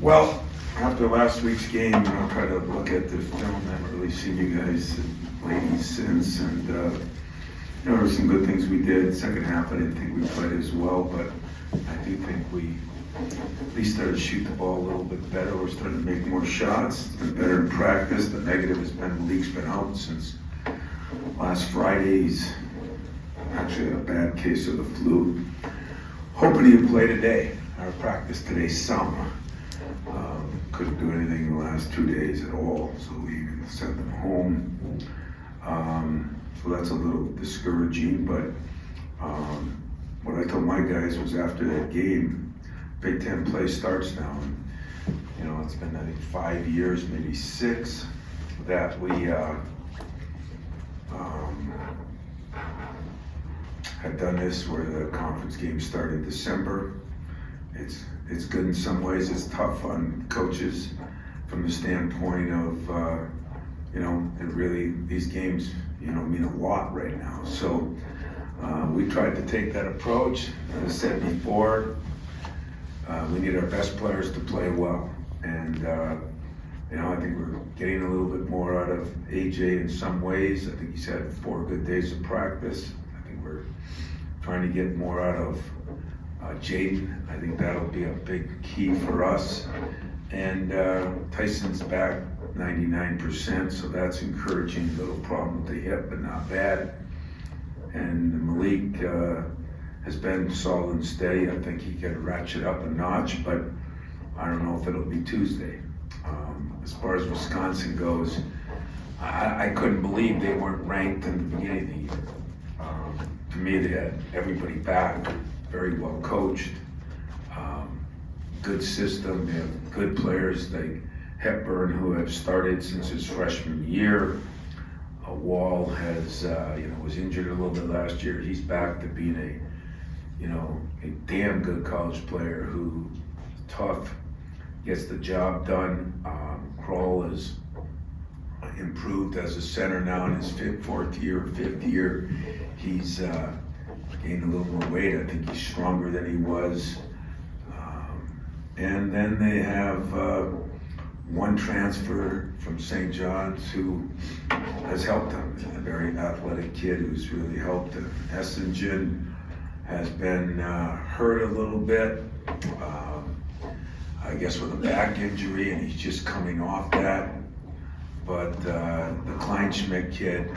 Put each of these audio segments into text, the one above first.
Well, after last week's game, try to look at the film. I haven't really seen you guys and ladies since, and there were some good things we did. Second half, I didn't think we played as well, but I do think we at least started to shoot the ball a little bit better. We're starting to make more shots. It's been better in practice. The negative has been Malik's been out since last Friday. He's actually had a bad case of the flu. Hoping he'd play today. Our practice today some. Couldn't do anything in the last 2 days at all, so we sent them home. So that's a little discouraging, but what I told my guys was after that game, Big Ten play starts now. And, it's been, I think, 5 years, maybe 6, that we had done this where the conference games start in December. It's good in some ways. It's tough on coaches from the standpoint of, it really, these games, mean a lot right now. So we tried to take that approach. As I said before, we need our best players to play well. And, I think we're getting a little bit more out of AJ in some ways. I think he's had 4 good days of practice. I think we're trying to get more out of Jaden. I think that'll be a big key for us. And Tyson's back 99%, so that's encouraging. Little problem with the hip, but not bad. And Malik has been solid and steady. I think he could ratchet up a notch, but I don't know if it'll be Tuesday. As far as Wisconsin goes, I couldn't believe they weren't ranked in the beginning of the year. To me, they had everybody back, very well coached, good system. They have good players like Hepburn, who have started since his freshman year. Wall has, was injured a little bit last year. He's back to being a damn good college player who is tough, gets the job done. Kroll has improved as a center now in his 4th year, 5th year. He's gained a little more weight. I think he's stronger than he was. And then they have one transfer from St. John's who has helped them. A very athletic kid who's really helped him. Essingen has been hurt a little bit. I guess with a back injury, and he's just coming off that. But the Kleinschmidt kid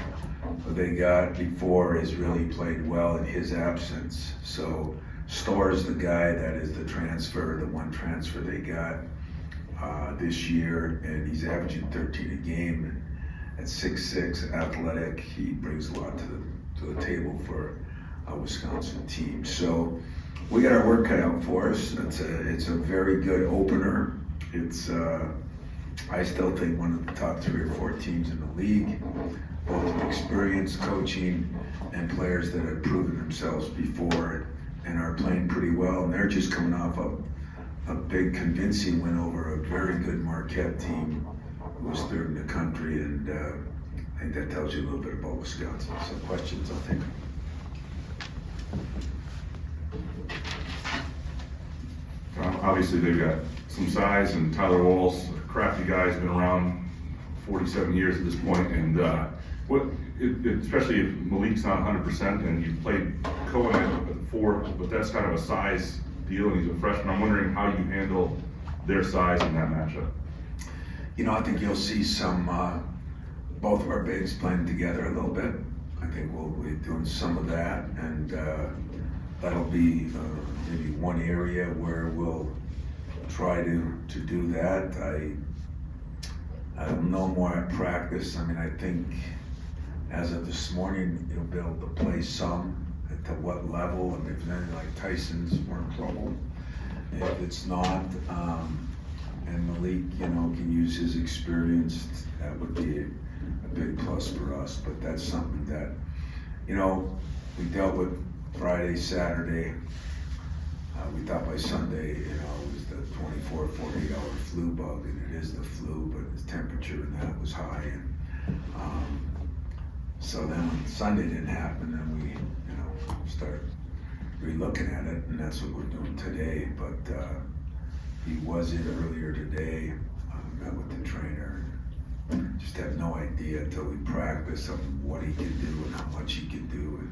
who they got before has really played well in his absence. So Storr's the guy that is the transfer, the one transfer they got this year, and he's averaging 13 a game. At 6'6", athletic, he brings a lot to the table for a Wisconsin team. So we got our work cut out for us. It's a very good opener. It's I still think one of the top 3 or 4 teams in the league, both with experience, coaching, and players that have proven themselves before and are playing pretty well. And they're just coming off a big convincing win over a very good Marquette team who was 3rd in the country. And I think that tells you a little bit about Wisconsin. Some questions, I'll take them. Obviously, they've got some size, and Tyler Wall's a crafty guy. He's been around 47 years at this point, and especially if Malik's not 100%, and you've played Cohen at 4, but that's kind of a size deal, and he's a freshman. I'm wondering how you handle their size in that matchup. I think you'll see some both of our bigs playing together a little bit. I think we'll be doing some of that, and that'll be maybe one area where we'll try to do that. I don't know more at practice. I think as of this morning, you'll be able to play some. To what level? If it's anything like Tyson's, we're in trouble. If it's not, and Malik, can use his experience, that would be a big plus for us. But that's something that, we dealt with Friday, Saturday. We thought by Sunday, it was the 24, 48-hour flu bug, and it is the flu, but the temperature and that was high. And so then when Sunday didn't happen, then we, start re-looking at it, and that's what we're doing today. But he was in earlier today, met with the trainer. Just have no idea until we practice of what he can do and how much he can do. And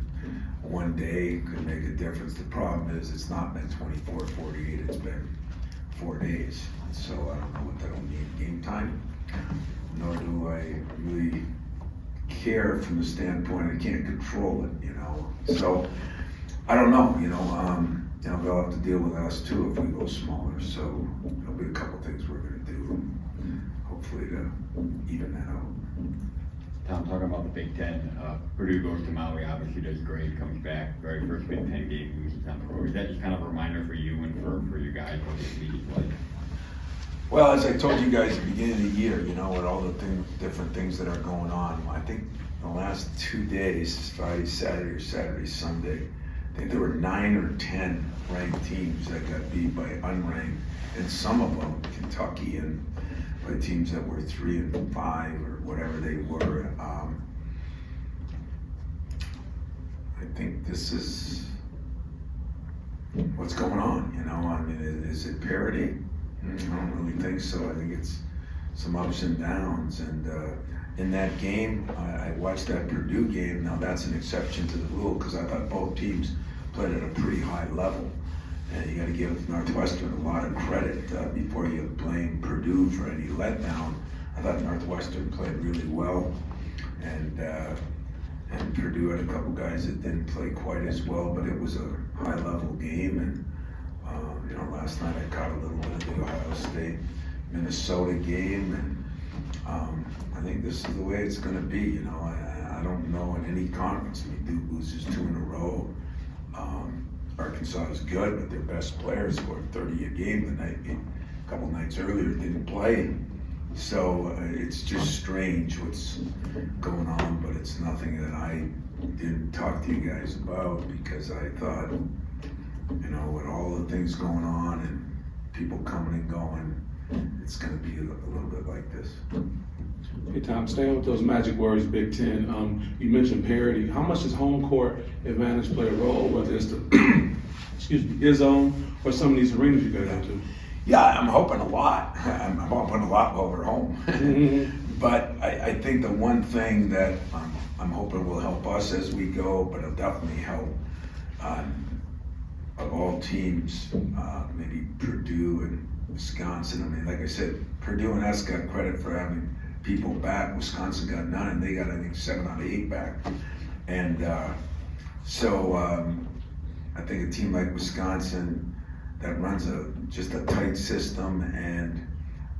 one day could make a difference. The problem is it's not been 24, 48, it's been 4 days. So I don't know what that'll mean game time, nor do I really care from the standpoint I can't control it, you know. So I don't know, you know, they'll have to deal with us too if we go smaller. So there'll be a couple things we're gonna do, hopefully to even that out. Tom, talking about the Big Ten, Purdue goes to Maui, obviously does great, comes back, very first Big Ten game, loses on the road. Is that just kind of a reminder for you and for you guys what this league is like? Well, as I told you guys at the beginning of the year, you know, with all the different things that are going on, I think the last 2 days, Friday, Saturday, or Saturday, Sunday, I think there were 9 or 10 ranked teams that got beat by unranked, and some of them, Kentucky, and by teams that were 3 and 5 or whatever they were. I think this is what's going on, you know. I mean, is it parity? I don't really think so. I think it's some ups and downs. And in that game, I watched that Purdue game. Now that's an exception to the rule because I thought both teams played at a pretty high level. And you got to give Northwestern a lot of credit before you blame Purdue for any letdown. I thought Northwestern played really well, and Purdue had a couple guys that didn't play quite as well, but it was a high-level game. And you know, last night I caught a little bit of the Ohio State-Minnesota game, and I think this is the way it's going to be. You know, I don't know in any conference. I mean, Duke loses 2 in a row. Arkansas is good, but their best players scored 30 a game a couple nights earlier didn't play. So it's just strange what's going on, but it's nothing that I didn't talk to you guys about because I thought, you know, with all the things going on and people coming and going, it's going to be a little bit like this. Hey Tom, staying with those magic words, Big Ten, you mentioned parity. How much does home court advantage play a role, whether it's the Izzo or some of these arenas you got into? Yeah, I'm hoping a lot. I'm hoping a lot while we're home. Mm-hmm. But I think the one thing that I'm hoping will help us as we go, but it'll definitely help of all teams, maybe Purdue and Wisconsin. I mean, like I said, Purdue and us got credit for having people back. Wisconsin got none, and they got, I think, 7 out of 8 back. And so I think a team like Wisconsin that runs just a tight system, and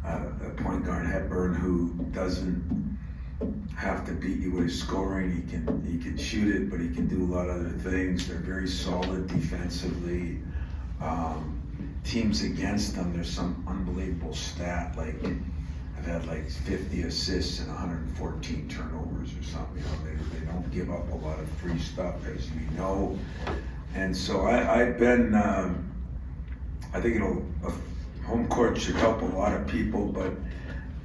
a point guard Hepburn who doesn't have to beat you with his scoring. He can shoot it, but he can do a lot of other things. They're very solid defensively. Teams against them, there's some unbelievable stat, like I've had like 50 assists and 114 turnovers or something. You know, they don't give up a lot of free stuff, as you know. And so I've been, I think home court should help a lot of people, but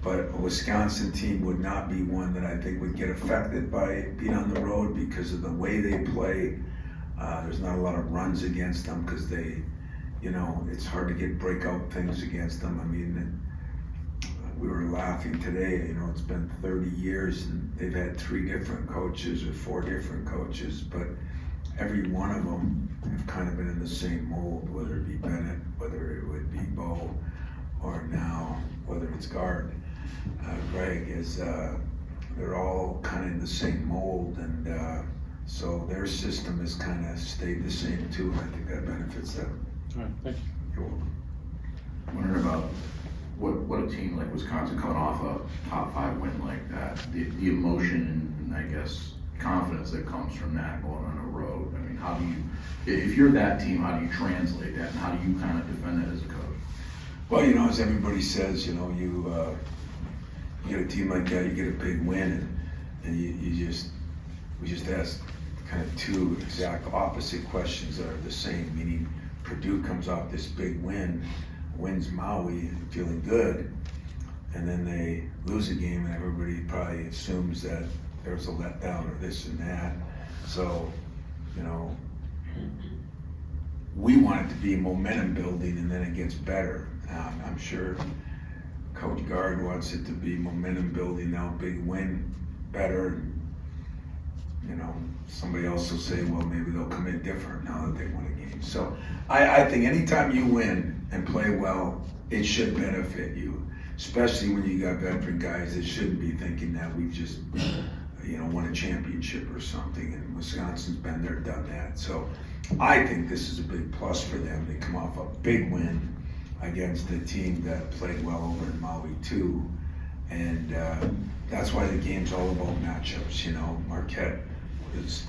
a Wisconsin team would not be one that I think would get affected by being on the road because of the way they play. There's not a lot of runs against them because they, you know, it's hard to get breakout things against them. I mean, we were laughing today, you know, it's been 30 years and they've had 3 different coaches or 4 different coaches, but every one of them have kind of been in the same mold, whether it be Bennett, whether it would be Bo, or now, whether it's guard. Greg is, they're all kind of in the same mold, and so their system has kind of stayed the same too, and I think that benefits them. All right, thank you. You're welcome. Wondering about what a team like Wisconsin coming off a top 5 win like that, the emotion and I guess confidence that comes from that going on a road. I mean, how do you, if you're that team, how do you translate that, and how do you kind of defend that as a coach? Well, you know, as everybody says, you know, you get a team like that, you get a big win, and we just ask kind of 2 exact opposite questions that are the same, meaning Purdue comes off this big win, wins Maui, feeling good, and then they lose a game, and everybody probably assumes that there was a letdown or this and that. So, you know, we want it to be momentum building, and then it gets better. I'm sure Coach Gard wants it to be momentum building now, big win, better. You know, somebody else will say, well, maybe they'll come in different now that they won a game. So I think anytime you win and play well, it should benefit you, especially when you got veteran guys that shouldn't be thinking that we've just, you know, won a championship or something, and Wisconsin's been there, done that. So I think this is a big plus for them. They come off a big win against a team that played well over in Maui too, and that's why the game's all about matchups. You know, Marquette is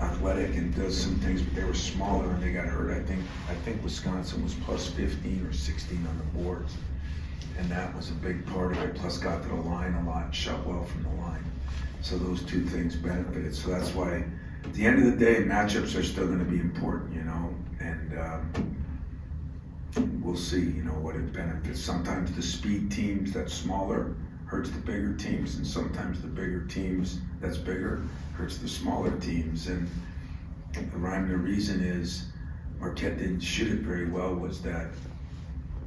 athletic and does some things, but they were smaller and they got hurt. I think Wisconsin was plus 15 or 16 on the boards, and that was a big part of it. Plus got to the line a lot, shot well from the line. So those two things benefited. So that's why at the end of the day, matchups are still going to be important, you know, and we'll see, you know, what it benefits. Sometimes the speed teams that's smaller hurts the bigger teams, and sometimes the bigger teams that's bigger hurts the smaller teams. And the rhyme and the reason is Marquette didn't shoot it very well. Was that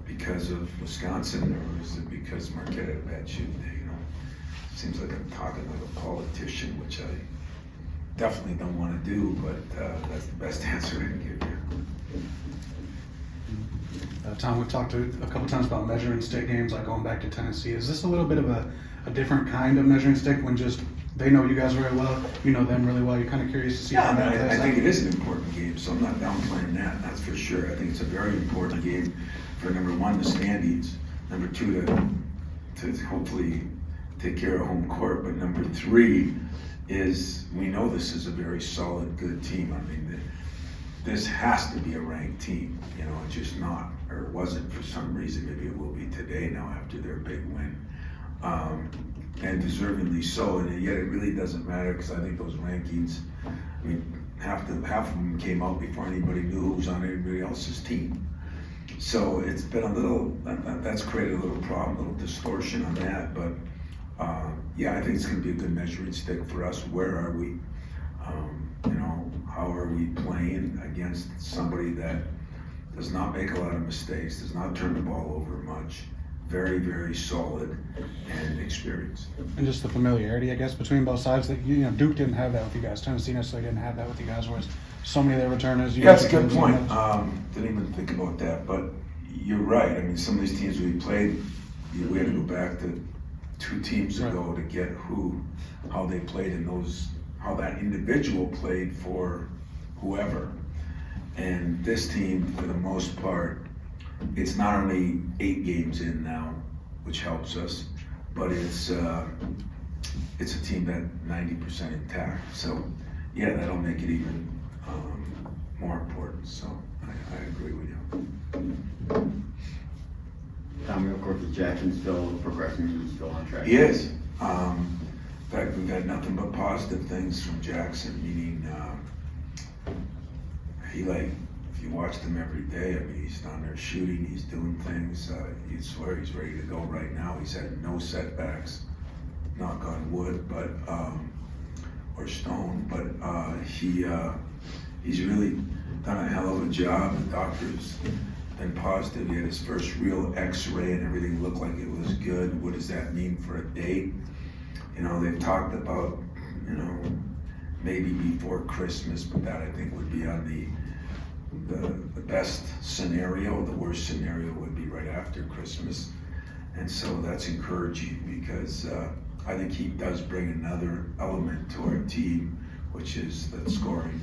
because of Wisconsin, or is it because Marquette had a bad shooting day? You know, seems like I'm talking like a politician, which I definitely don't want to do, but that's the best answer I can give you. Tom, we've talked a couple times about measuring stick games, like going back to Tennessee. Is this a little bit of a different kind of measuring stick when just they know you guys very well, you know them really well? You're kind of curious to see how that plays I out? think it is an important game, so I'm not downplaying that, that's for sure. I think it's a very important game for, number one, the standings, number two, to hopefully take care of home court, but number three is we know this is a very solid, good team. I mean, this has to be a ranked team, you know, it's just not, or it wasn't for some reason. Maybe it will be today now after their big win, and deservingly so. And yet it really doesn't matter, because I think those rankings, I mean, half of them came out before anybody knew who was on anybody else's team. So it's been a little, that's created a little problem, a little distortion on that. But yeah, I think it's going to be a good measuring stick for us. Where are we? You know, how are we playing against somebody that does not make a lot of mistakes, does not turn the ball over much, very, very solid and experienced. And just the familiarity, I guess, between both sides. That you know, Duke didn't have that with you guys. Tennessee necessarily didn't have that with you guys. Whereas so many of their returners. Yeah, that's a good point. Didn't even think about that, but you're right. I mean, some of these teams we played, we had to go back to 2 teams ago to get how they played in those, how that individual played for whoever. And this team, for the most part, it's not only 8 games in now, which helps us, but it's a team that 90% intact. So yeah, that'll make it even more important. So I agree with you. Tom, of course, is Jackson still progressing? He's still on track? He is. In fact, we've had nothing but positive things from Jackson, meaning if you watched him every day, I mean, he's down there shooting, he's doing things, you'd swear he's ready to go right now. He's had no setbacks, knock on wood, but, or stone, but he's really done a hell of a job. The doctor's been positive. He had his first real x-ray and everything looked like it was good. What does that mean for a date? You know, they've talked about, you know, maybe before Christmas, but that I think would be on the best scenario. The worst scenario would be right after Christmas. And so that's encouraging, because I think he does bring another element to our team, which is the scoring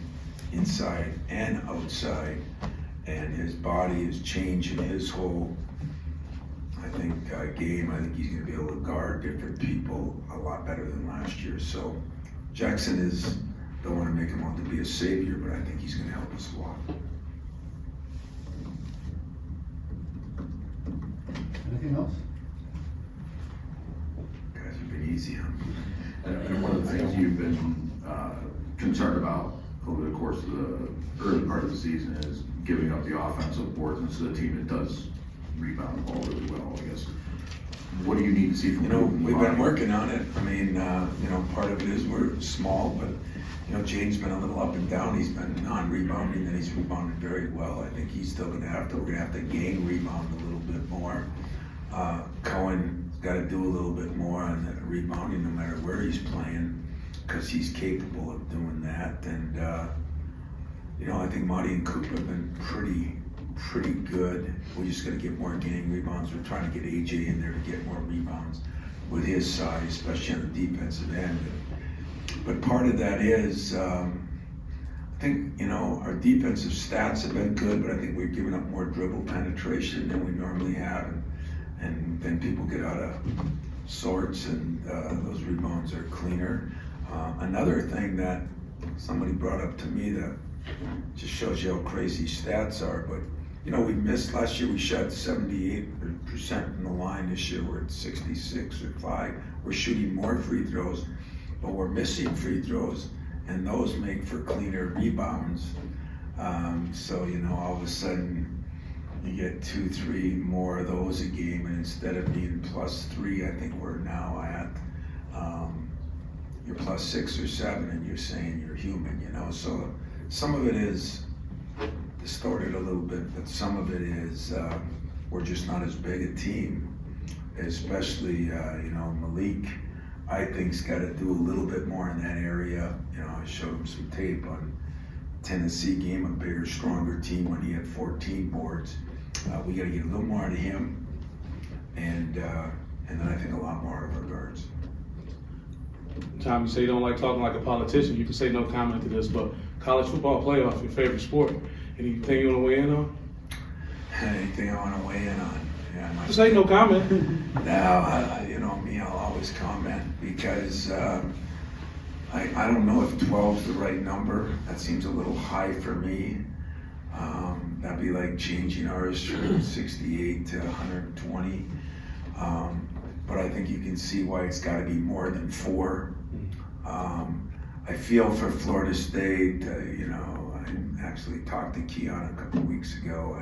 inside and outside. And his body is changing his whole, I think, game. I think he's going to be able to guard different people a lot better than last year. So Jackson is, don't want to make him out to be a savior, but I think he's going to help us a lot. Anything else? Guys have been easy on me. And one of the things you've been concerned about over the course of the early part of the season is giving up the offensive boards into the team that does rebound the ball really well, I guess. What do you need to see from You know, Ruben we've Martin? been working on it. I mean, you know, part of it is we're small, but, you know, James been a little up and down. He's been non-rebounding, and he's rebounded very well. I think he's still we're gonna have to gain rebound a little bit more. Cohen's got to do a little bit more on the rebounding, no matter where he's playing, because he's capable of doing that. And I think Marty and Coop have been pretty good. We just got to get more gang rebounds. We're trying to get AJ in there to get more rebounds with his size, especially on the defensive end. But part of that is, I think, our defensive stats have been good, but I think we're giving up more dribble penetration than we normally have. And then people get out of sorts, and those rebounds are cleaner. Another thing that somebody brought up to me that just shows you how crazy stats are, but we missed last year. We shot 78% from the line. This year we're at 66 or 5. We're shooting more free throws, but we're missing free throws, and those make for cleaner rebounds. So all of a sudden you get 2-3 more of those a game, and instead of being +3, I think we're now at you're +6 or 7, and you're saying you're human. So some of it is distorted a little bit, but some of it is we're just not as big a team, especially Malik. I think's got to do a little bit more in that area. I showed him some tape on Tennessee game, a bigger, stronger team when he had 14 boards. We got to get a little more out of him, and then I think a lot more of our guards. Tom, you say you don't like talking like a politician. You can say no comment to this, but college football playoff, your favorite sport. Anything you want to weigh in on? Anything I want to weigh in on? Yeah, Just say no comment. No, me, I'll always comment because I don't know if 12's the right number. That seems a little high for me. That'd be like changing ours from 68 to 120. But I think you can see why it's got to be more than 4. I feel for Florida State. I actually talked to Keon a couple weeks ago.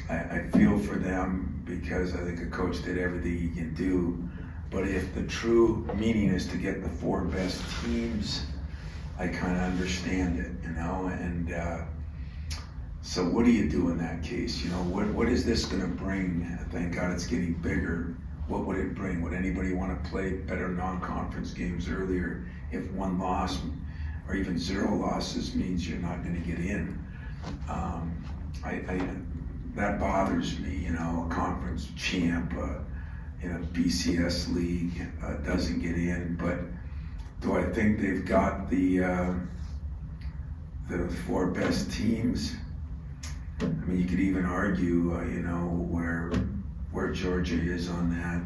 I feel for them because I think a coach did everything he can do. But if the true meaning is to get the 4 best teams, I kind of understand it, And so what do you do in that case? What is this going to bring? Thank God it's getting bigger. What would it bring? Would anybody want to play better non-conference games earlier if 1 loss or even 0 losses means you're not going to get in? That bothers me. A conference champ in a BCS league doesn't get in. But do I think they've got the 4 best teams? I mean, you could even argue, where Georgia is on that.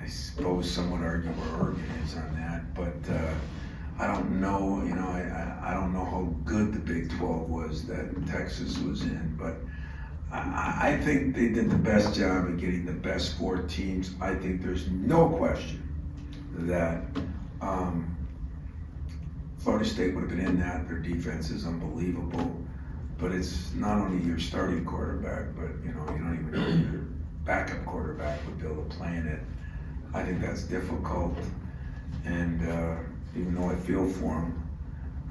I suppose some would argue where Oregon is on that, but I don't know. I don't know how good the Big 12 was that Texas was in, but I think they did the best job of getting the best 4 teams. I think there's no question that Florida State would have been in that. Their defense is unbelievable, but it's not only your starting quarterback, but you don't even know your backup quarterback would be able to play in it. I think that's difficult, and even though I feel for him,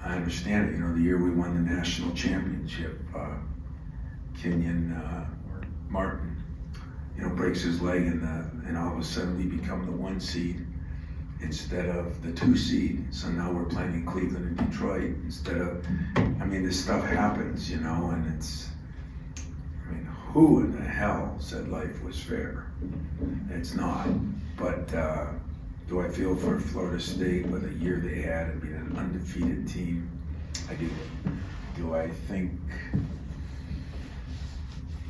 I understand it. The year we won the national championship, Kenyon Martin, breaks his leg, and all of a sudden we become the 1 seed instead of the 2 seed. So now we're playing in Cleveland and Detroit instead of, this stuff happens, and it's, who in the hell said life was fair? It's not. But do I feel for Florida State with the year they had and being an undefeated team? I do. Do I think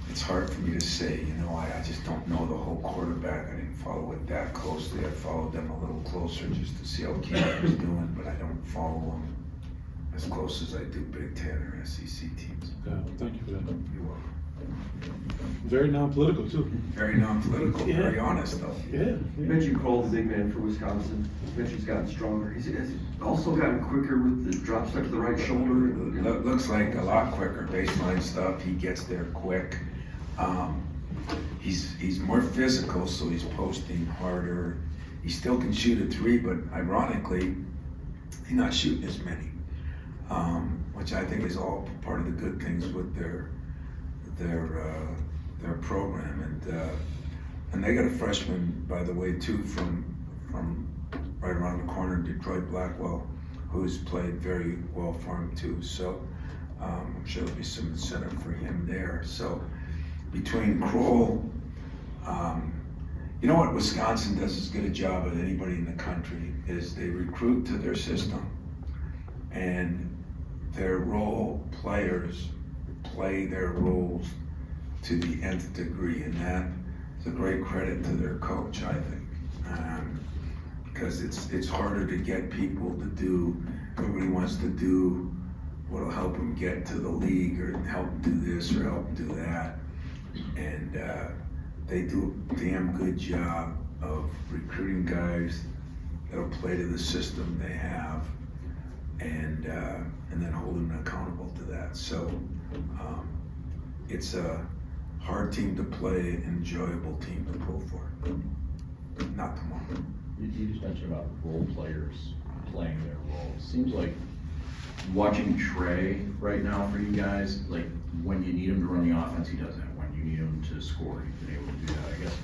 it's hard for me to say, I just don't know the whole quarterback. I didn't follow it that closely. I followed them a little closer just to see how Keith was doing, but I don't follow them as close as I do Big Ten or SEC teams. Thank you for that. You're welcome. Very non-political too. Very non-political, Yeah. Very honest though. Yeah. You mentioned Cole, the big man for Wisconsin. You mentioned he's gotten stronger. Has he also gotten quicker with the drop step to the right shoulder? Looks like a lot quicker baseline stuff. He gets there quick. He's more physical, so he's posting harder. He still can shoot a 3, but ironically, he's not shooting as many, which I think is all part of the good things with their their program, and they got a freshman, by the way, too, from right around the corner, Detroit Blackwell, who's played very well for him too. So I'm sure there'll be some incentive for him there. So between Kroll, you know what Wisconsin does as good a job as anybody in the country is they recruit to their system, and their role players play their roles to the nth degree, and that is a great credit to their coach, I think, because it's harder to get people to do. Everybody wants to do what'll help them get to the league, or help them do this, or help them do that, and they do a damn good job of recruiting guys that'll play to the system they have, and then holding them accountable to that. So it's a hard team to play, enjoyable team to pull for. Not tomorrow. You just mentioned about role players playing their role. Seems like watching Trey right now for you guys, like when you need him to run the offense, he does that. When you need him to score, he's been able to do that. I guess,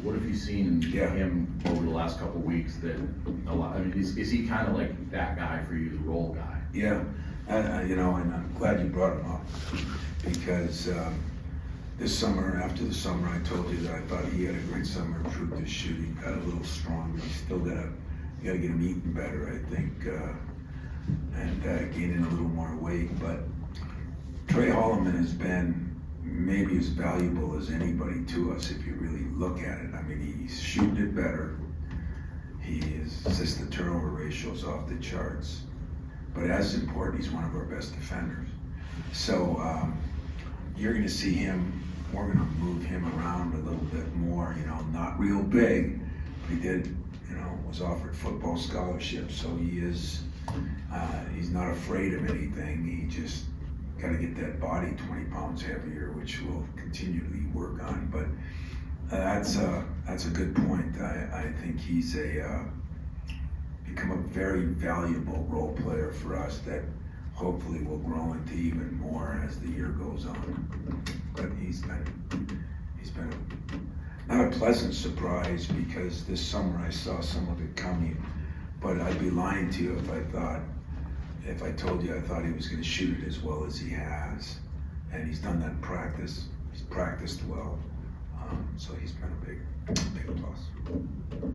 what have you seen in him over the last couple of weeks that a lot, I mean, is he kind of like that guy for you, the role guy? Yeah, you know, and I'm glad you brought him up, because this summer, after the summer, I told you that I thought he had a great summer. Truth is, shooting got a little stronger. He's still you gotta get him eating better, I think, and gaining a little more weight. But Trey Holloman has been maybe as valuable as anybody to us if you really look at it. I mean, he's shooting it better. His assist to turnover ratio is off the charts. But as important, he's one of our best defenders. So you're going to see him. We're going to move him around a little bit more. You know, not real big, but he did. You know, was offered football scholarship, so he is. He's not afraid of anything. He just got to get that body 20 pounds heavier, which we'll continually work on. But that's a good point. I think he's become a very valuable role player for us that hopefully will grow into even more as the year goes on. But he's been not a pleasant surprise, because this summer I saw some of it coming, but I'd be lying to you if I told you I thought he was going to shoot it as well as he has. And he's done that in practice. He's practiced well. So he's been a big plus.